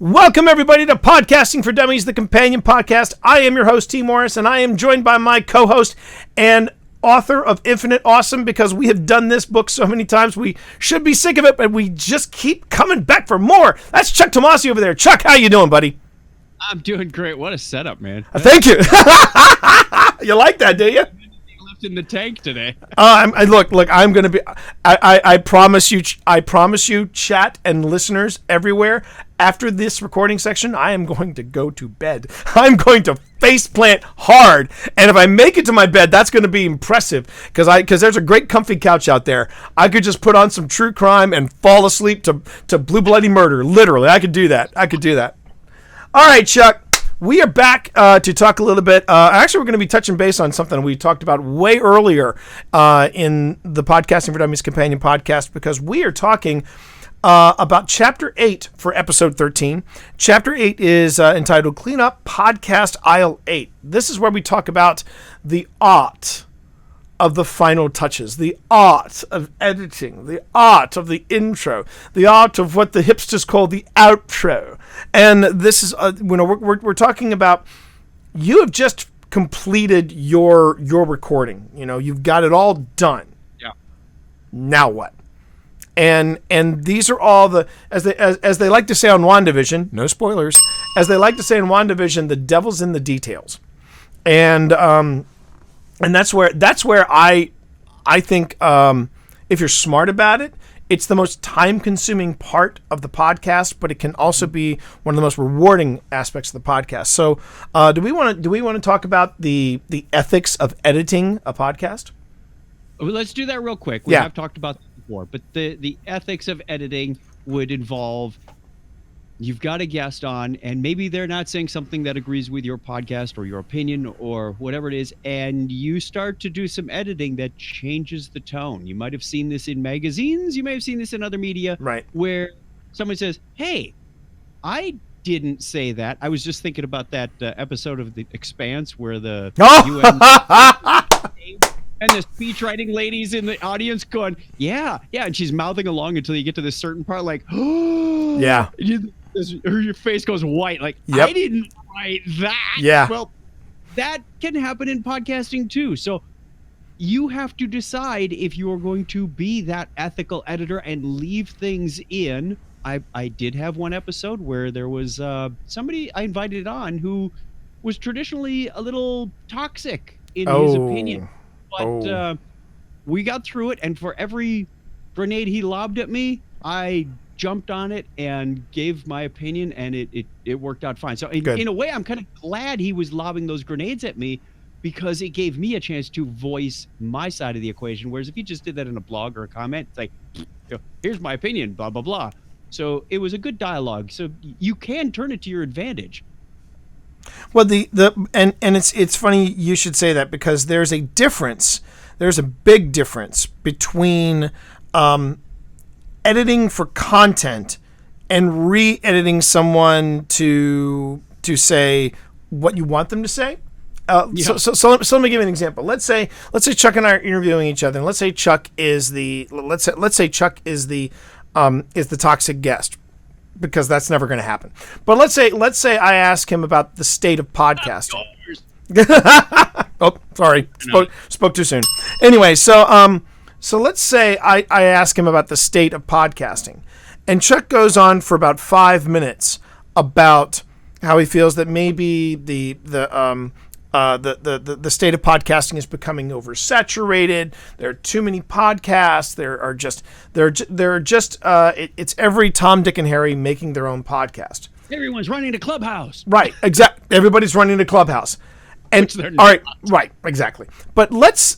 Welcome, everybody, to Podcasting for Dummies, the companion podcast. I am your host, T. Morris, and I am joined by my co-host and author of Infinite Awesome, because we have done this book so many times, we should be sick of it, but we just keep coming back for more. That's Chuck Tomasi over there. Chuck, how you doing, buddy? I'm doing great. What a setup, man. Thank you. You like that, do you? Left in the tank today. Look. I'm gonna be. I promise you, chat and listeners everywhere. After this recording section, I am going to go to bed. I'm going to faceplant hard, and if I make it to my bed, that's going to be impressive because there's a great comfy couch out there. I could just put on some true crime and fall asleep to Blue Bloody Murder. Literally, I could do that. All right, Chuck. We are back to talk a little bit. Actually, we're going to be touching base on something we talked about way earlier in the Podcasting for Dummies companion podcast, because we are talking about Chapter 8 for Episode 13. Chapter 8 is entitled Clean Up Podcast Aisle 8. This is where we talk about the art of the final touches, the art of editing, the art of the intro, the art of what the hipsters call the outro. And this is, we're talking about, you have just completed your recording. You've got it all done. Yeah. Now what? And these are all the, as they like to say on WandaVision, no spoilers, as they like to say in WandaVision, the devil's in the details. And that's where I think if you're smart about it, it's the most time-consuming part of the podcast, but it can also be one of the most rewarding aspects of the podcast. So, do we want to talk about the ethics of editing a podcast? Let's do that real quick. We have talked about this before, but the ethics of editing would involve, you've got a guest on, and maybe they're not saying something that agrees with your podcast or your opinion or whatever it is, and you start to do some editing that changes the tone. You might have seen this in magazines. You may have seen this in other media, right, where someone says, hey, I didn't say that. I was just thinking about that episode of The Expanse where the UN and the speech writing ladies in the audience going, yeah, and she's mouthing along until you get to this certain part, like, oh, yeah. Your face goes white, like, yep. I didn't write that. Yeah. Well, that can happen in podcasting too. So you have to decide if you are going to be that ethical editor and leave things in. I did have one episode where there was somebody I invited on who was traditionally a little toxic in his opinion. But we got through it, and for every grenade he lobbed at me, I jumped on it and gave my opinion, and it worked out fine. So in a way, I'm kind of glad he was lobbing those grenades at me, because it gave me a chance to voice my side of the equation. Whereas if you just did that in a blog or a comment, it's like, here's my opinion, blah, blah, blah. So it was a good dialogue. So you can turn it to your advantage. Well, and it's funny you should say that, because there's a difference. There's a big difference between editing for content and re-editing someone to say what you want them to say. So let me give you an example. Let's say Chuck and I are interviewing each other, and let's say Chuck is the toxic guest, because that's never going to happen. But let's say I ask him about the state of podcasting. Oh, sorry, spoke too soon. Anyway, so let's say I ask him about the state of podcasting, and Chuck goes on for about 5 minutes about how he feels that maybe the state of podcasting is becoming oversaturated. There are too many podcasts. It's every Tom, Dick, and Harry making their own podcast. Everyone's running to Clubhouse. Right, exactly. Everybody's running to Clubhouse. And all right, exactly. But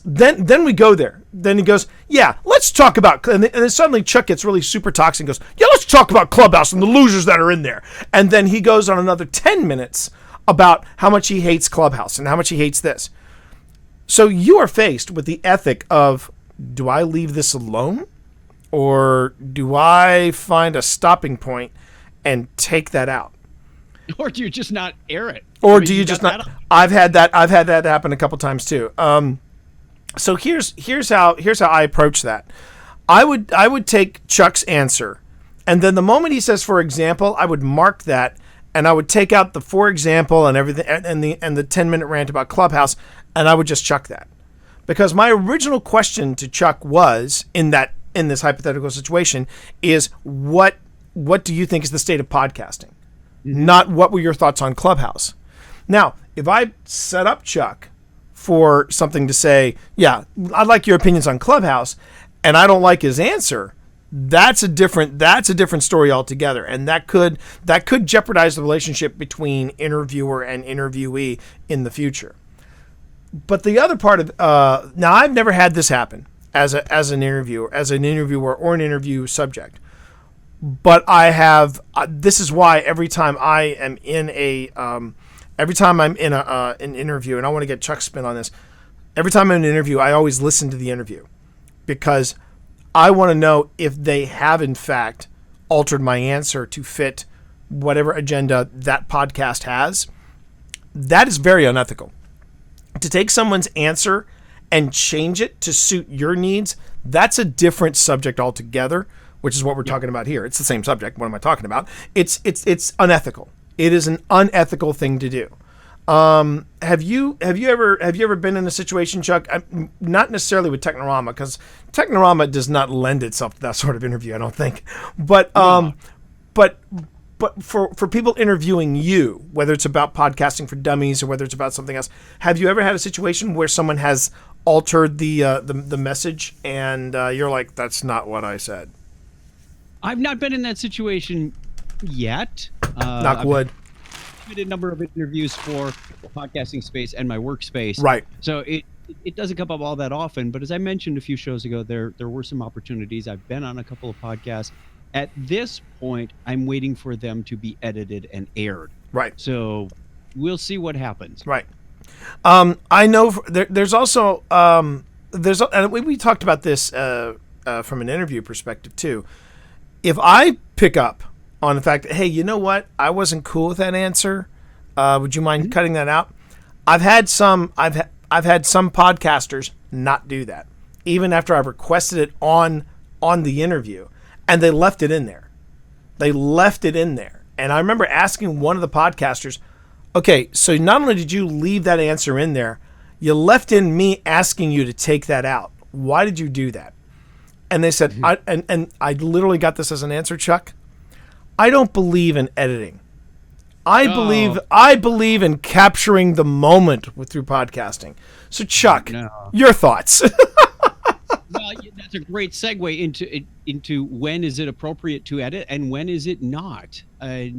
then we go there. Then he goes, yeah, let's talk about, and then suddenly Chuck gets really super toxic and goes, yeah, let's talk about Clubhouse and the losers that are in there. And then he goes on another 10 minutes about how much he hates Clubhouse and how much he hates this. So you are faced with the ethic of, do I leave this alone, or do I find a stopping point and take that out? Or do you just not air it? Or do you just not? I've had that happen a couple times too. So here's how I approach that. I would take Chuck's answer And then the moment he says, for example, I would mark that, and I would take out the for example and everything, and the 10-minute rant about Clubhouse, and I would just chuck that. Because my original question to Chuck was, in this hypothetical situation, is what do you think is the state of podcasting? Mm-hmm. Not what were your thoughts on Clubhouse. Now, if I set up Chuck for something to say, yeah, I'd like your opinions on Clubhouse, and I don't like his answer, that's a different story altogether, and that could jeopardize the relationship between interviewer and interviewee in the future. But the other part of now, I've never had this happen as an interviewer or an interview subject, but I have. This is why every time I'm in an interview, and I want to get Chuck's spin on this. Every time I'm in an interview, I always listen to the interview, because I want to know if they have in fact altered my answer to fit whatever agenda that podcast has. That is very unethical. To take someone's answer and change it to suit your needs, that's a different subject altogether, which is what we're talking about here. It's the same subject. What am I talking about? It's unethical. It is an unethical thing to do. Have you ever been in a situation, Chuck? Not necessarily with Technorama, because Technorama does not lend itself to that sort of interview, I don't think. But for people interviewing you, whether it's about podcasting for dummies or whether it's about something else, have you ever had a situation where someone has altered the message and you're like, that's not what I said? I've not been in that situation yet. Knock wood. I did a number of interviews for the podcasting space and my workspace. Right. So it doesn't come up all that often, but as I mentioned a few shows ago, there were some opportunities. I've been on a couple of podcasts. At this point, I'm waiting for them to be edited and aired. Right. So we'll see what happens. Right. I know there's also and we talked about this from an interview perspective too. If I pick up on the fact that, hey, you know what, I wasn't cool with that answer, would you mind cutting that out? I've had some podcasters not do that, even after I've requested it on the interview, and they left it in there. And I remember asking one of the podcasters, okay, so not only did you leave that answer in there, you left in me asking you to take that out. Why did you do that? And they said, I literally got this as an answer, Chuck. I don't believe in editing. I believe in capturing the moment through podcasting. So, Chuck, your thoughts? Well, that's a great segue into when is it appropriate to edit and when is it not. There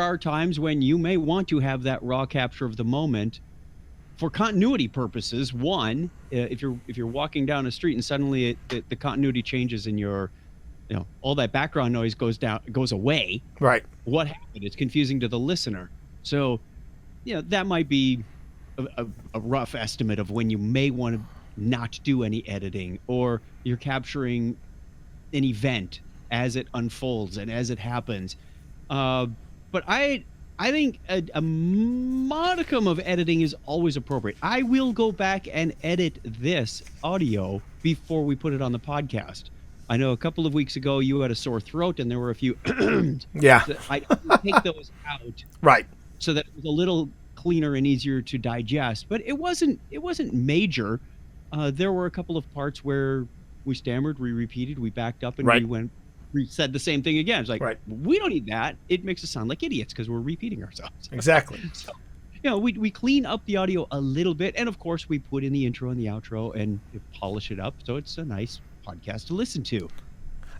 are times when you may want to have that raw capture of the moment for continuity purposes. One, if you're walking down a street and suddenly the continuity changes and all that background noise goes away. Right. What happened? It's confusing to the listener. So, that might be a rough estimate of when you may want to not do any editing, or you're capturing an event as it unfolds and as it happens. But I think a modicum of editing is always appropriate. I will go back and edit this audio before we put it on the podcast. I know a couple of weeks ago you had a sore throat and there were a few yeah. I take those out. Right. So that it was a little cleaner and easier to digest. But it wasn't major. There were a couple of parts where we stammered, we repeated, we backed up, and we said the same thing again. It's like, we don't need that. It makes us sound like idiots because we're repeating ourselves. Exactly. So, we clean up the audio a little bit. And of course, we put in the intro and the outro and polish it up. So it's a nice podcast to listen to.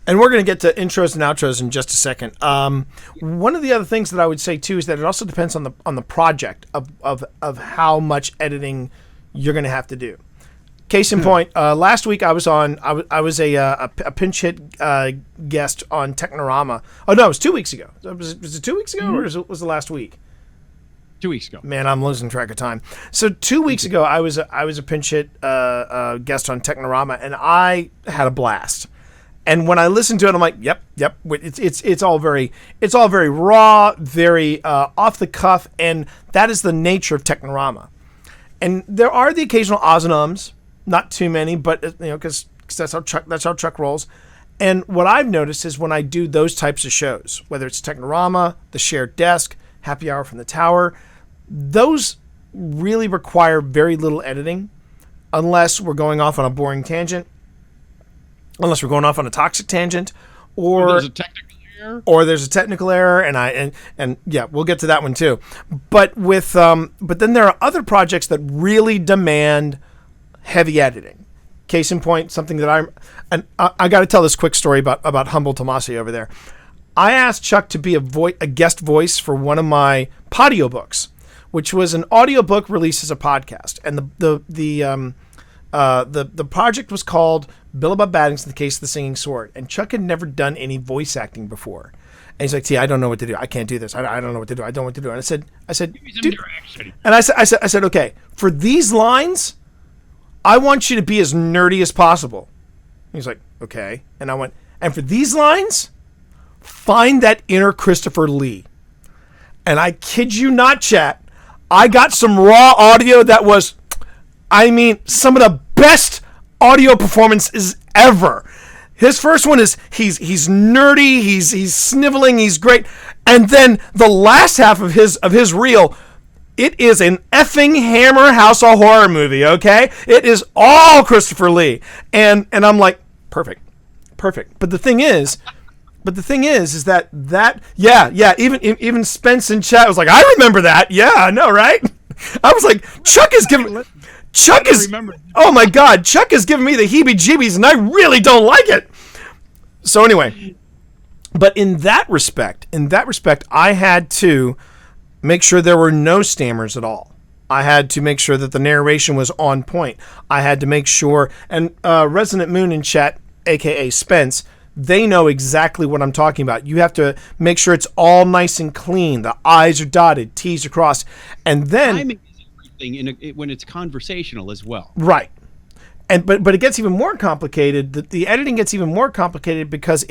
And we're going to get to intros and outros in just a second. One of the other things that I would say too is that it also depends on the project of how much editing you're going to have to do. Case in point, last week I was a pinch hit guest on Technorama. Oh no, it was 2 weeks ago. Was it 2 weeks ago, or was it last week? 2 weeks ago. Man, I'm losing track of time. So 2 weeks ago, I was a pinch hit guest on Technorama, and I had a blast. And when I listened to it, I'm like, yep. It's all very raw, very off the cuff, and that is the nature of Technorama. And there are the occasional ahs and ums, not too many, but because that's how Chuck rolls. And what I've noticed is when I do those types of shows, whether it's Technorama, The Shared Desk, Happy Hour from the Tower, those really require very little editing unless we're going off on a boring tangent, unless we're going off on a toxic tangent, or there's a technical error. Or there's a technical error, and yeah, we'll get to that one too. But but then there are other projects that really demand heavy editing. Case in point, something that I got to tell this quick story about Humble Tomasi over there. I asked Chuck to be a guest voice for one of my Podiobooks, which was an audiobook released as a podcast, and the project was called Billabub Baddings in the Case of the Singing Sword, and Chuck had never done any voice acting before. And he's like, "T, I don't know what to do. I can't do this. I don't know what to do. I don't know what to do." And I said, Give me some direction. And I said, okay, for these lines, I want you to be as nerdy as possible. He's like, okay. And I went, and for these lines, find that inner Christopher Lee. And I kid you not, chat, I got some raw audio that was, I mean, some of the best audio performances ever. His first one is he's nerdy, he's sniveling, he's great. And then the last half of his reel, it is an effing Hammer House of Horror movie, okay? It is all Christopher Lee. And I'm like, perfect. But the thing is that yeah, even Spence in chat was like, I remember that. Yeah, I know, right? I was like, oh my God, Chuck is giving me the heebie-jeebies, and I really don't like it. So anyway, but in that respect, I had to make sure there were no stammers at all. I had to make sure that the narration was on point. I had to make sure, and Resonant Moon in chat, aka Spence, they know exactly what I'm talking about. You have to make sure it's all nice and clean. The I's are dotted, T's are crossed, and then timing is everything when it's conversational as well. Right. And but it gets even more complicated. The editing gets even more complicated because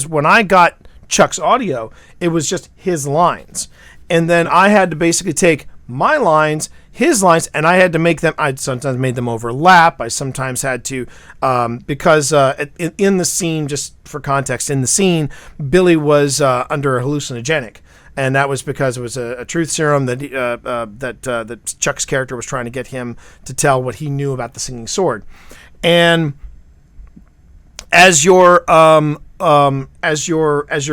when I got Chuck's audio, it was just his lines. And then I had to basically take my lines, his lines, and I had to make them, I sometimes made them overlap. I sometimes had to, because in the scene, just for context, in the scene, Billy was under a hallucinogenic. And that was because it was a truth serum that Chuck's character was trying to get him to tell what he knew about the singing sword. And as you're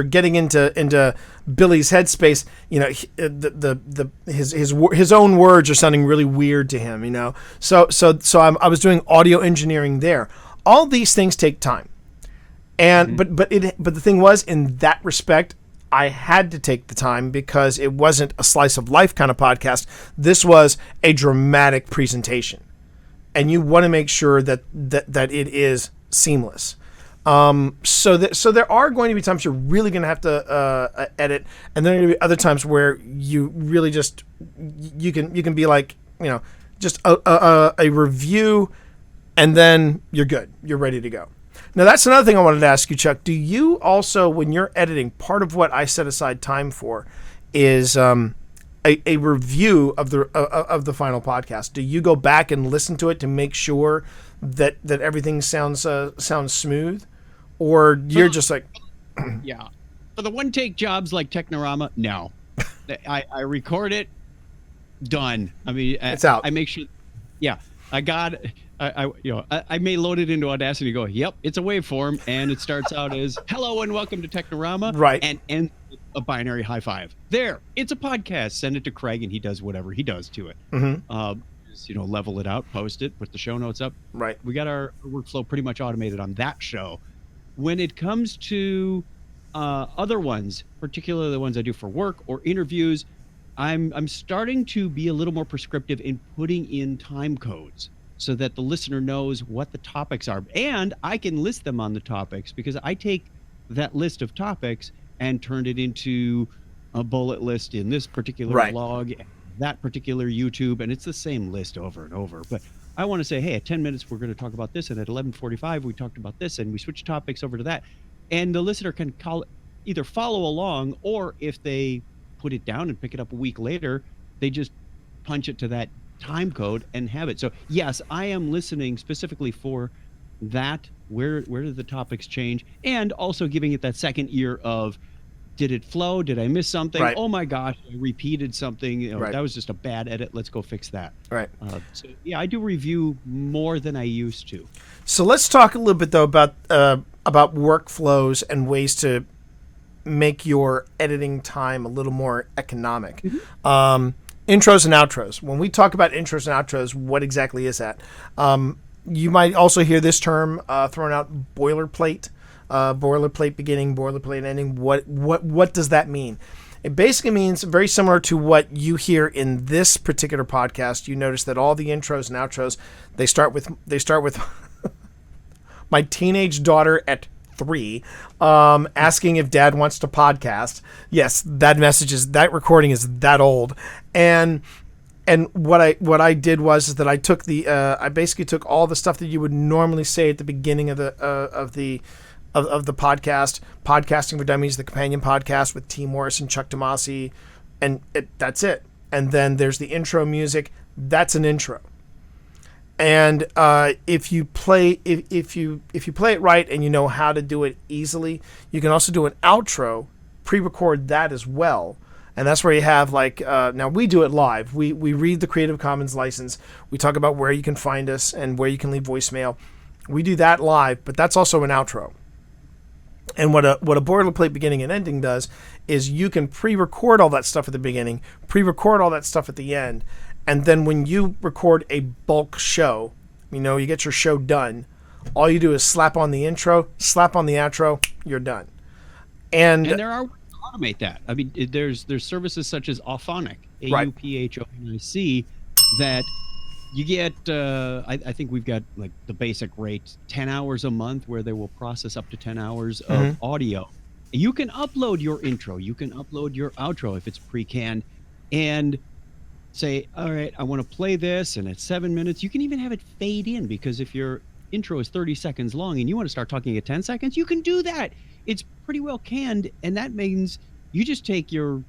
getting into Billy's headspace, you know, his own words are sounding really weird to him, you know. So I was doing audio engineering there. All these things take time, and but the thing was, in that respect, I had to take the time because it wasn't a slice of life kind of podcast. This was a dramatic presentation, and you want to make sure that it is seamless. So there are going to be times you're really going to have to edit, and then there are going to be other times where you really just you can be like, you know, just a review, and then you're good, you're ready to go. Now that's another thing I wanted to ask you, Chuck. Do you also, when you're editing, part of what I set aside time for is a review of the final podcast? Do you go back and listen to it to make sure that everything sounds smooth? Or you're just like, yeah, for the one take jobs like Technorama, no, I record it, done. I mean, it's out. I make sure, yeah, I may load it into Audacity and go, yep, it's a waveform, and it starts out as hello and welcome to Technorama, right, and ends with a binary high five. There, it's a podcast. Send it to Craig, and he does whatever he does to it. Mm-hmm. Level it out, post it, put the show notes up. Right, we got our workflow pretty much automated on that show. When it comes to other ones, particularly the ones I do for work or interviews, I'm starting to be a little more prescriptive in putting in time codes so that the listener knows what the topics are. And I can list them on the topics because I take that list of topics and turn it into a bullet list in this particular blog, that particular YouTube, and it's the same list over and over. But I want to say, hey, at 10 minutes, we're going to talk about this. And at 11:45, we talked about this, and we switch topics over to that. And the listener can either follow along, or if they put it down and pick it up a week later, they just punch it to that time code and have it. So yes, I am listening specifically for that, where did the topics change, and also giving it that second ear of, did it flow? Did I miss something? Right. Oh my gosh, I repeated something. Right. That was just a bad edit. Let's go fix that. Right. So yeah, I do review more than I used to. So let's talk a little bit though about workflows and ways to make your editing time a little more economic. Mm-hmm. Intros and outros. When we talk about intros and outros, what exactly is that? You might also hear this term thrown out: boilerplate. Boilerplate beginning, boilerplate ending. What does that mean? It basically means very similar to what you hear in this particular podcast. You notice that all the intros and outros, they start with my teenage daughter at 3 asking if dad wants to podcast. Yes, that recording is that old. And what I did was that I basically took all the stuff that you would normally say at the beginning of the podcast, Podcasting for Dummies, the companion podcast with T. Morris and Chuck Tomasi, and that's it. And then there's the intro music. That's an intro. And if you play it right and you know how to do it easily, you can also do an outro, pre-record that as well. And that's where you have now we do it live. We read the Creative Commons license. We talk about where you can find us and where you can leave voicemail. We do that live, but that's also an outro. And what a boilerplate beginning and ending does is you can pre-record all that stuff at the beginning, pre-record all that stuff at the end, and then when you record a bulk show, you get your show done, all you do is slap on the intro, slap on the outro, you're done. And there are ways to automate that. I mean, there's services such as Auphonic, AUPHONIC, that you get, I think we've got like the basic rate, 10 hours a month, where they will process up to 10 hours of audio. You can upload your intro. You can upload your outro if it's pre-canned and say, all right, I want to play this, and at 7 minutes, you can even have it fade in, because if your intro is 30 seconds long and you want to start talking at 10 seconds, you can do that. It's pretty well canned, and that means you just take your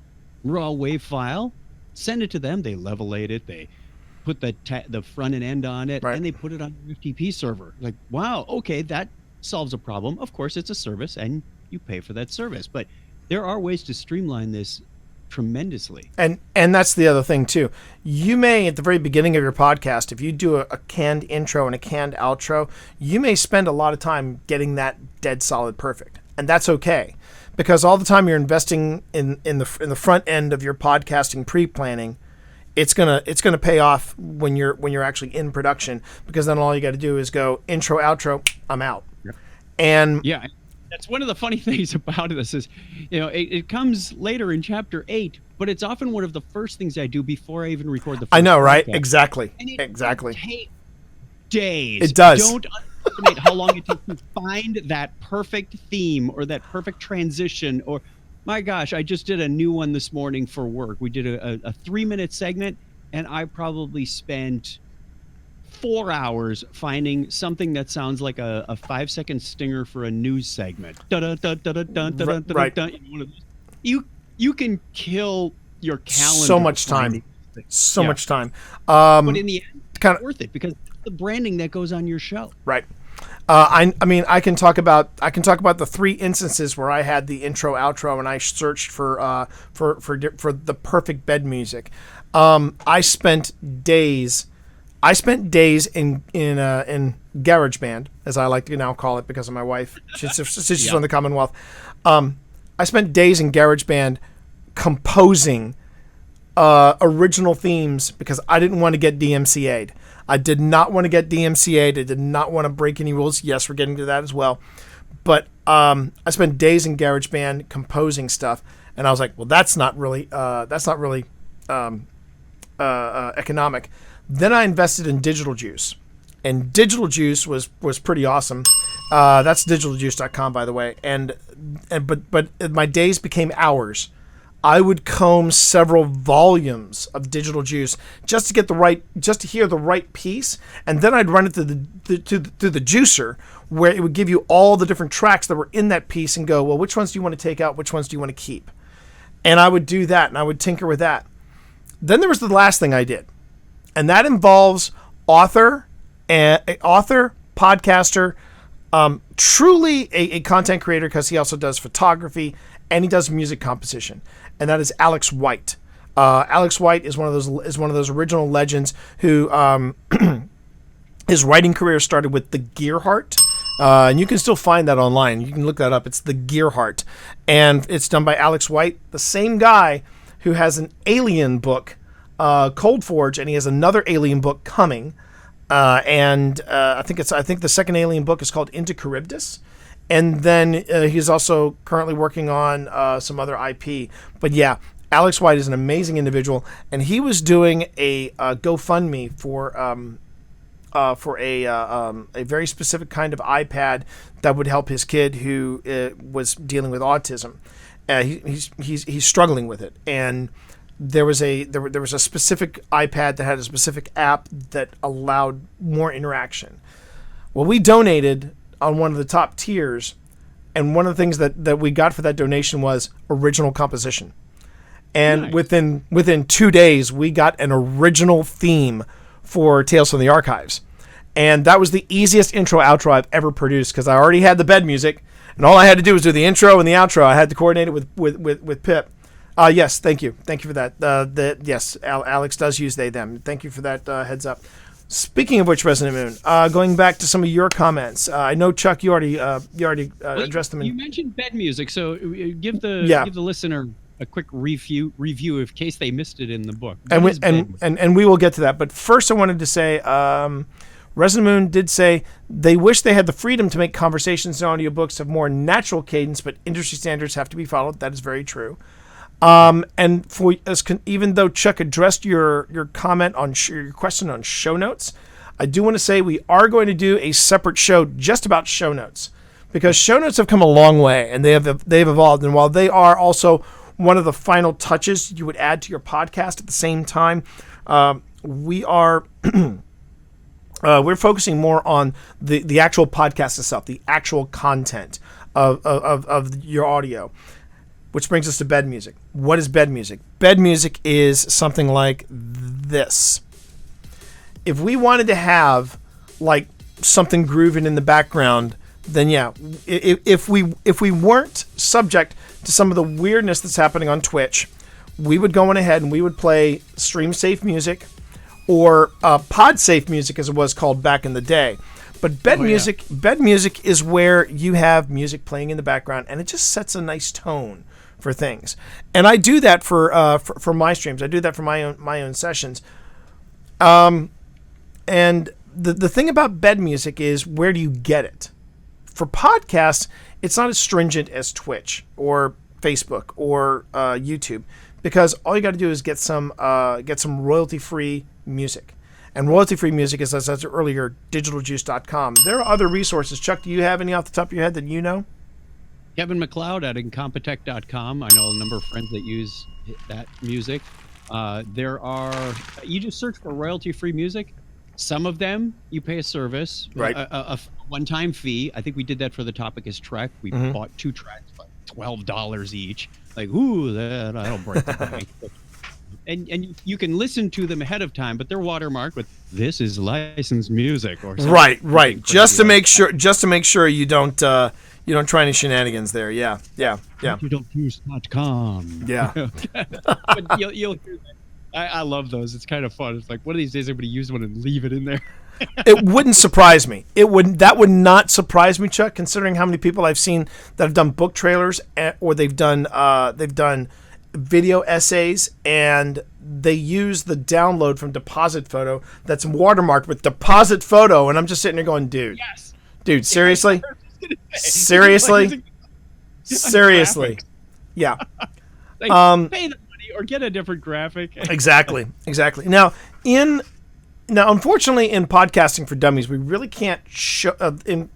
raw wave file, send it to them, they levelate it, they put the front and end on it, and they put it on your FTP server. Like, wow, okay, that solves a problem. Of course, it's a service, and you pay for that service. But there are ways to streamline this tremendously. And that's the other thing, too. You may, at the very beginning of your podcast, if you do a canned intro and a canned outro, you may spend a lot of time getting that dead solid perfect. And that's okay. Because all the time you're investing in the front end of your podcasting pre-planning, it's gonna pay off when you're actually in production, because then all you got to do is go intro, outro, I'm out. Yep. And yeah, that's one of the funny things about this is, it comes later in chapter 8, but it's often one of the first things I do before I even record the first I know, right? podcast. Exactly. And Exactly. Take days. It does. Don't underestimate how long it takes to find that perfect theme or that perfect transition. Or, my gosh, I just did a new one this morning for work. We did a 3-minute segment, and I probably spent 4 hours finding something that sounds like a 5-second stinger for a news segment. Right. You can kill your calendar. So much time. Much time. But in the end, it's worth it, because the branding that goes on your show. Right. I mean, I can talk about the 3 instances where I had the intro, outro, and I searched for the perfect bed music. I spent days in GarageBand, as I like to now call it because of my wife. She's from the Commonwealth. I spent days in GarageBand composing original themes because I didn't want to get DMCA'd. I did not want to get DMCA'd. I did not want to break any rules. Yes, we're getting to that as well. But I spent days in GarageBand composing stuff, and I was like, well, that's not really economic. Then I invested in Digital Juice, and Digital Juice was pretty awesome. That's digitaljuice.com, by the way. But my days became hours. I would comb several volumes of Digital Juice just to hear the right piece, and then I'd run it through the juicer, where it would give you all the different tracks that were in that piece and go, well, which ones do you want to take out? Which ones do you want to keep? And I would do that, and I would tinker with that. Then there was the last thing I did, and that involves author, podcaster, truly a content creator, because he also does photography and he does music composition, and that is Alex White. Alex White is one of those original legends who his writing career started with the Gearheart. And you can still find that online. You can look that up. It's the Gearheart, and it's done by Alex White, the same guy who has an Alien book, Cold Forge, and he has another Alien book coming. I think the second Alien book is called Into Charybdis, and then he's also currently working on some other IP. But yeah, Alex White is an amazing individual, and he was doing a GoFundMe for a very specific kind of iPad that would help his kid who was dealing with autism. He's struggling with it, and there was a specific iPad that had a specific app that allowed more interaction. Well, we donated on one of the top tiers, and one of the things that we got for that donation was original composition. And nice. within 2 days, we got an original theme for Tales from the Archives. And that was the easiest intro outro I've ever produced, because I already had the bed music, and all I had to do was do the intro and the outro. I had to coordinate it with Pip. Yes, thank you for that. Yes, Alex does use they them. Thank you for that heads up. Speaking of which, Resident Moon, going back to some of your comments, I know Chuck, you already addressed them. You mentioned bed music, so give the listener a quick review in case they missed it in the book. And we will get to that. But first, I wanted to say, Resident Moon did say they wish they had the freedom to make conversations and audiobooks of more natural cadence, but industry standards have to be followed. That is very true. And even though Chuck addressed your comment on your question on show notes, I do want to say we are going to do a separate show just about show notes, because show notes have come a long way and they've evolved. And while they are also one of the final touches you would add to your podcast at the same time, we're focusing more on the actual podcast itself, the actual content of your audio. Which brings us to bed music. What is bed music? Bed music is something like this. If we wanted to have like something grooving in the background, then yeah, if we weren't subject to some of the weirdness that's happening on Twitch, we would go on ahead and we would play stream safe music, or pod safe music as it was called back in the day. But bed music is where you have music playing in the background, and it just sets a nice tone for things. And I do that for my streams. I do that for my own sessions. And the thing about bed music is, where do you get it? For podcasts, it's not as stringent as Twitch or Facebook or YouTube, because all you got to do is get some royalty-free music. And royalty-free music is, as I said earlier, digitaljuice.com. There are other resources. Chuck, do you have any off the top of your head that you know? Kevin MacLeod at incompetech.com. I know a number of friends that use that music. You just search for royalty-free music. Some of them, you pay a service, right? A one-time fee. I think we did that for the Topic is Trek. We bought 2 tracks for $12 each. Like, ooh, that'll break the bank. And you can listen to them ahead of time, but they're watermarked with "This is licensed music" or something. Right. Just to make sure you don't try any shenanigans there. Yeah. Digitaljuice.com. Yeah. But you'll hear that. I love those. It's kind of fun. It's like, one of these days everybody use one and leave it in there. It wouldn't surprise me. That would not surprise me, Chuck, considering how many people I've seen that have done book trailers, or they've done video essays, and they use the download from Deposit Photo that's watermarked with Deposit Photo, and I'm just sitting there going, dude, seriously? Seriously? Yeah. Like, pay the money or get a different graphic. Exactly. Now, unfortunately, in Podcasting for Dummies, we really can't show. In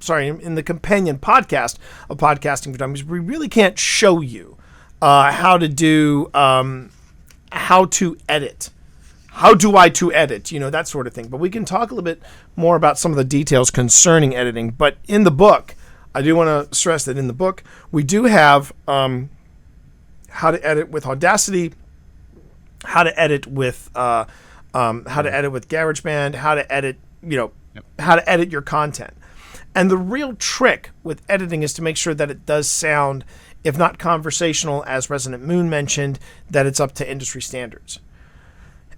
the companion podcast of Podcasting for Dummies, we really can't show you how to do, how to edit. How do I to edit? That sort of thing. But we can talk a little bit more about some of the details concerning editing. But in the book, I do want to stress that in the book, we do have how to edit with Audacity, how to edit with GarageBand, how to edit, how to edit your content. And the real trick with editing is to make sure that it does sound, if not conversational, as Resident Moon mentioned, that it's up to industry standards.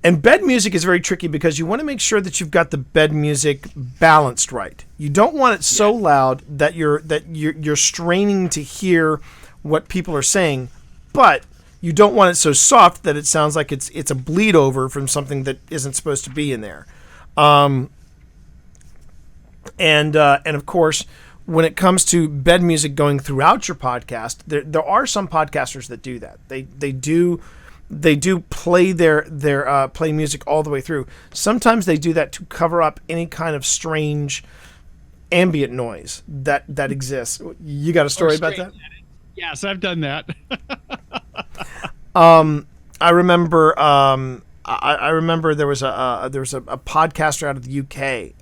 And bed music is very tricky because you want to make sure that you've got the bed music balanced right. You don't want it so loud that you're straining to hear what people are saying, but you don't want it so soft that it sounds like it's a bleed over from something that isn't supposed to be in there. And of course, when it comes to bed music going throughout your podcast, there are some podcasters that do that. They do play their play music all the way through. Sometimes they do that to cover up any kind of strange ambient noise that exists. You got a story about that? Yes, I've done that. I remember. I remember there was a podcaster out of the UK.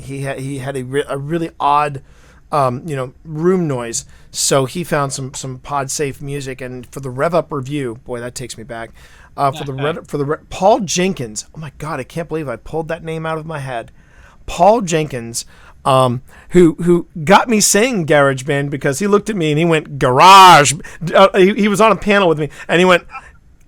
He had a really odd, room noise. So he found some pod safe music, and for the Rev Up review, boy, that takes me back. Paul Jenkins. Oh my God, I can't believe I pulled that name out of my head. Paul Jenkins, who got me saying GarageBand because he looked at me and he went garage. He was on a panel with me, and he went,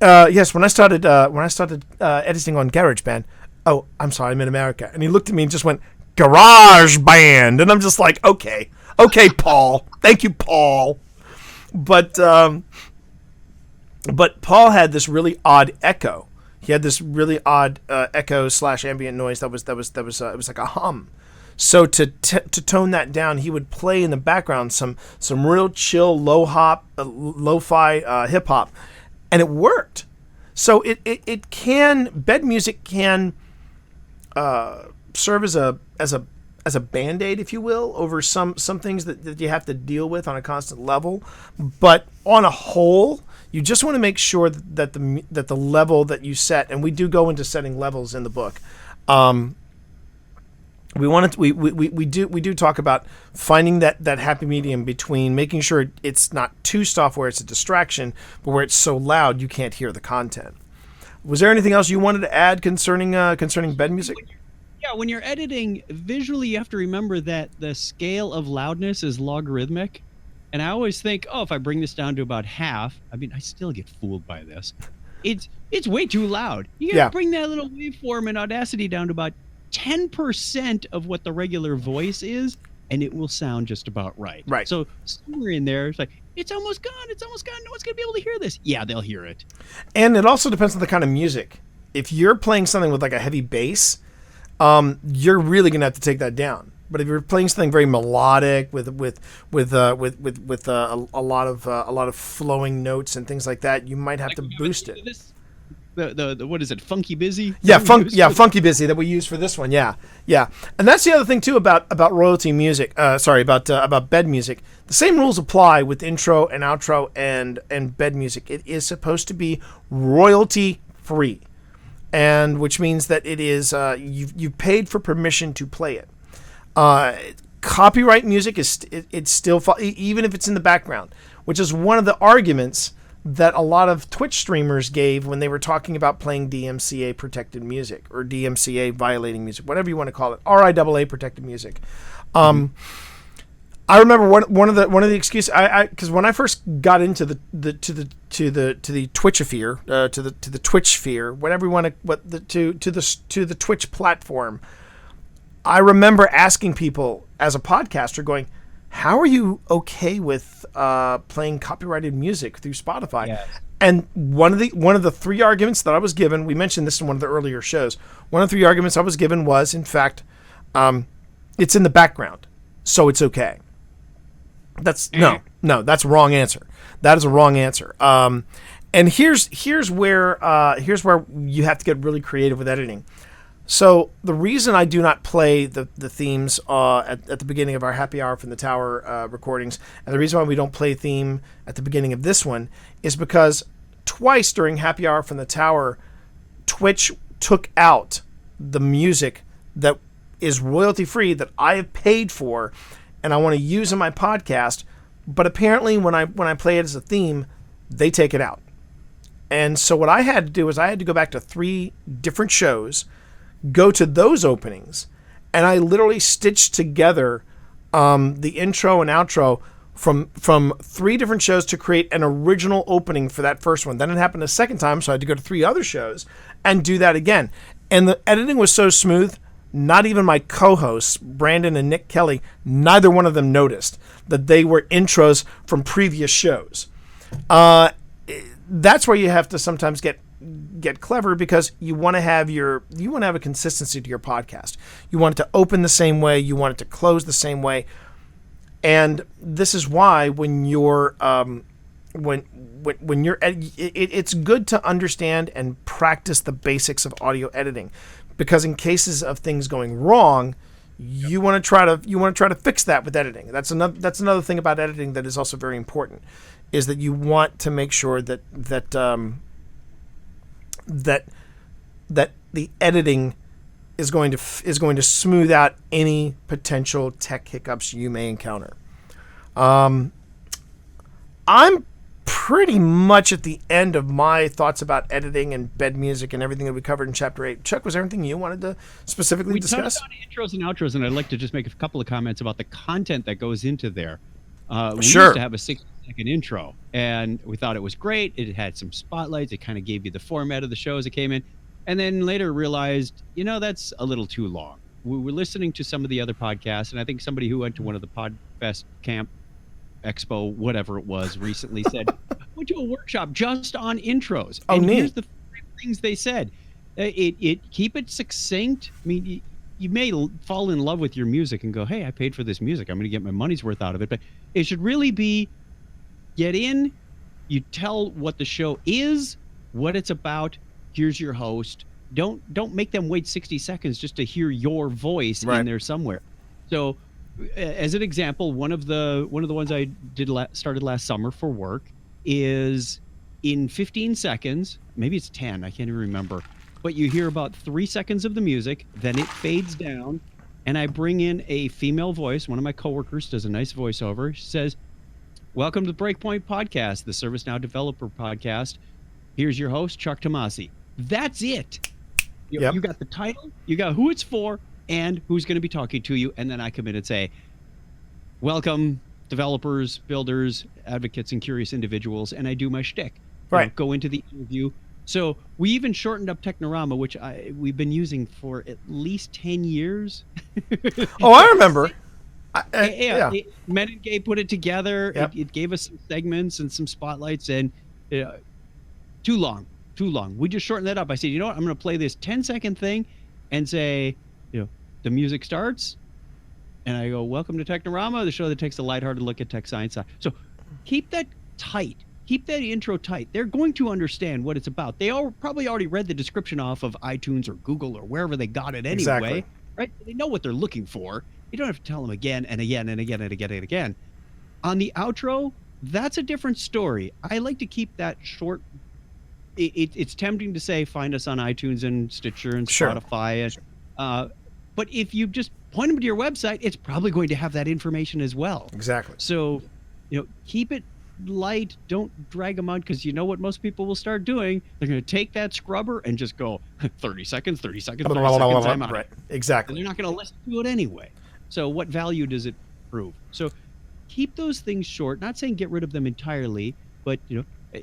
yes. When I started editing on GarageBand, oh, I'm sorry, I'm in America, and he looked at me and just went GarageBand, and I'm just like, okay, Paul, thank you, Paul. But Paul had this really odd echo. He had this really odd echo / ambient noise that was it was like a hum. So to tone that down, he would play in the background some real chill lo-fi hip hop, and it worked. So it can, bed music can serve as a Band-Aid, if you will, over some things that you have to deal with on a constant level. But on a whole, you just want to make sure that the level that you set, and we do go into setting levels in the book. We do talk about finding that happy medium between making sure it's not too soft where it's a distraction, but where it's so loud you can't hear the content. Was there anything else you wanted to add concerning bed music? Yeah, when you're editing visually, you have to remember that the scale of loudness is logarithmic. And I always think, if I bring this down to about half, I mean, I still get fooled by this. It's way too loud. You got to bring that little waveform in Audacity down to about 10% of what the regular voice is, and it will sound just about right. Right. So somewhere in there, it's like, it's almost gone. No one's going to be able to hear this. Yeah, they'll hear it. And it also depends on the kind of music. If you're playing something with like a heavy bass, you're really going to have to take that down. But if you're playing something very melodic with a lot of flowing notes and things like that, you might have to boost it. The what is it? Funky Busy? Funky Busy that we use for this one. Yeah. And that's the other thing too about royalty music. About bed music. The same rules apply with intro and outro and bed music. It is supposed to be royalty free, and which means that it is you've paid for permission to play it. Copyright music it's still even if it's in the background, which is one of the arguments that a lot of Twitch streamers gave when they were talking about playing DMCA protected music or DMCA violating music, whatever you want to call it, RIAA protected music. I remember one of the excuses because when I first got into the Twitchosphere, to the Twitch sphere, whatever you want to the Twitch platform, I remember asking people as a podcaster, going, how are you okay with playing copyrighted music through Spotify? Yes. And one of the three arguments that I was given, we mentioned this in one of the earlier shows, one of the three arguments I was given was, in fact, it's in the background, so it's okay. That's no, that's a wrong answer. That is a wrong answer. And here's where you have to get really creative with editing. So the reason I do not play the themes at the beginning of our Happy Hour from the Tower recordings, and the reason why we don't play theme at the beginning of this one, is because twice during Happy Hour from the Tower, Twitch took out the music that is royalty free that I have paid for, and I want to use in my podcast. But apparently, when I play it as a theme, they take it out. And so what I had to do is I had to go back to 3 different shows, go to those openings, and I literally stitched together the intro and outro from 3 different shows to create an original opening for that first one. Then it happened a second time, so I had to go to 3 other shows and do that again. And the editing was so smooth, not even my co-hosts, Brandon and Nick Kelly, neither one of them noticed that they were intros from previous shows. That's where you have to sometimes get clever, because you want to have a consistency to your podcast. You want it to open the same way, you want it to close the same way. And this is why when you're it's good to understand and practice the basics of audio editing, because in cases of things going wrong, you want to try to fix that with editing. That's another thing about editing that is also very important, is that you want to make sure that the editing is going to smooth out any potential tech hiccups you may encounter. I'm pretty much at the end of my thoughts about editing and bed music and everything that we covered in Chapter 8. Chuck, was there anything you wanted to specifically discuss? We touched on intros and outros, and I'd like to just make a couple of comments about the content that goes into there. We Sure. used to have a 60-second intro, and we thought it was great. It had some spotlights. It kind of gave you the format of the show as it came in. And then later realized, that's a little too long. We were listening to some of the other podcasts, and I think somebody who went to one of the Podfest camp, Expo, whatever it was, recently said, I went to a workshop just on intros. Oh, and neat. Here's the things they said. Keep it succinct. I mean, you may fall in love with your music and go, hey, I paid for this music. I'm going to get my money's worth out of it. But it should really be, get in, you tell what the show is, what it's about. Here's your host. Don't make them wait 60 seconds just to hear your voice in there somewhere. So, as an example, one of the ones I started last summer for work is in 15 seconds, maybe it's 10, I can't even remember, but you hear about 3 seconds of the music, then it fades down, and I bring in a female voice. One of my coworkers does a nice voiceover. She says, welcome to the Breakpoint Podcast, the ServiceNow developer podcast. Here's your host, Chuck Tomasi. That's it. You got the title, you got who it's for, and who's going to be talking to you. And then I come in and say, welcome, developers, builders, advocates, and curious individuals. And I do my shtick. Right. Go into the interview. So we even shortened up Technorama, which we've been using for at least 10 years. Oh, I remember. Men and Gay put it together. Yep. It gave us some segments and some spotlights, and too long. We just shortened that up. I said, you know what? I'm going to play this 10-second thing and say, the music starts, and I go, welcome to Technorama, the show that takes a lighthearted look at tech science. So keep that tight. Keep that intro tight. They're going to understand what it's about. They probably already read the description off of iTunes or Google or wherever they got it anyway. Exactly. Right? They know what they're looking for. You don't have to tell them again and again and again and again and again. On the outro, that's a different story. I like to keep that short. It's tempting to say, find us on iTunes and Stitcher and Spotify. But if you just point them to your website, it's probably going to have that information as well. Exactly. So, keep it light. Don't drag them on, because you know what most people will start doing? They're going to take that scrubber and just go 30 seconds, 30 seconds, 30 seconds, I'm out. Right. Exactly. And they're not going to listen to it anyway. So what value does it prove? So keep those things short. Not saying get rid of them entirely, but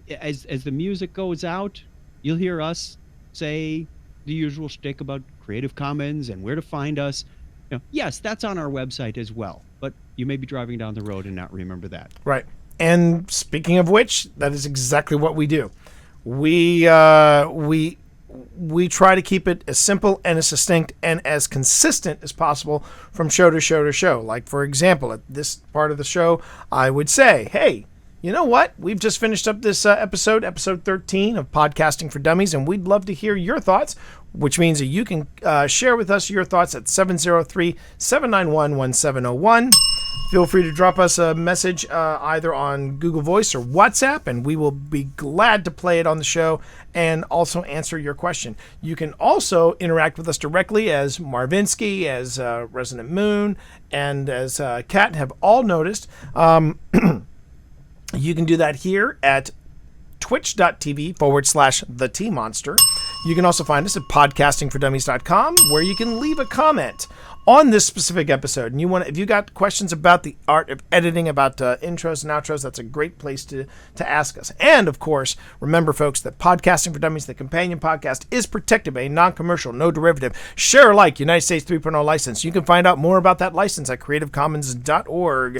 as the music goes out, you'll hear us say the usual shtick about Creative Commons and where to find us. Yes, that's on our website as well, but you may be driving down the road and not remember that. Right. And speaking of which, that is exactly what we do. We try to keep it as simple and as succinct and as consistent as possible from show to show to show. Like, for example, at this part of the show, I would say, hey, you know what? We've just finished up this episode 13 of Podcasting for Dummies, and we'd love to hear your thoughts, which means that you can share with us your thoughts at 703-791-1701. Feel free to drop us a message either on Google Voice or WhatsApp, and we will be glad to play it on the show and also answer your question. You can also interact with us directly, as Marvinsky, as Resonant Moon, and as Kat have all noticed. You can do that here at twitch.tv/TheTMonster. You can also find us at podcastingfordummies.com, where you can leave a comment on this specific episode, and if you got questions about the art of editing, about intros and outros, that's a great place to ask us. And of course, remember, folks, that Podcasting for Dummies, the companion podcast, is protected by a non-commercial, no derivative, share alike United States 3.0 license. You can find out more about that license at creativecommons.org.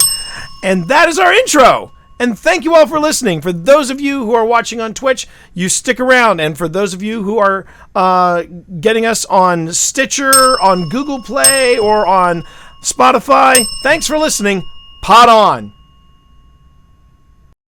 And that is our intro. And thank you all for listening. For those of you who are watching on Twitch, you stick around. And for those of you who are getting us on Stitcher, on Google Play, or on Spotify, thanks for listening. Pod on.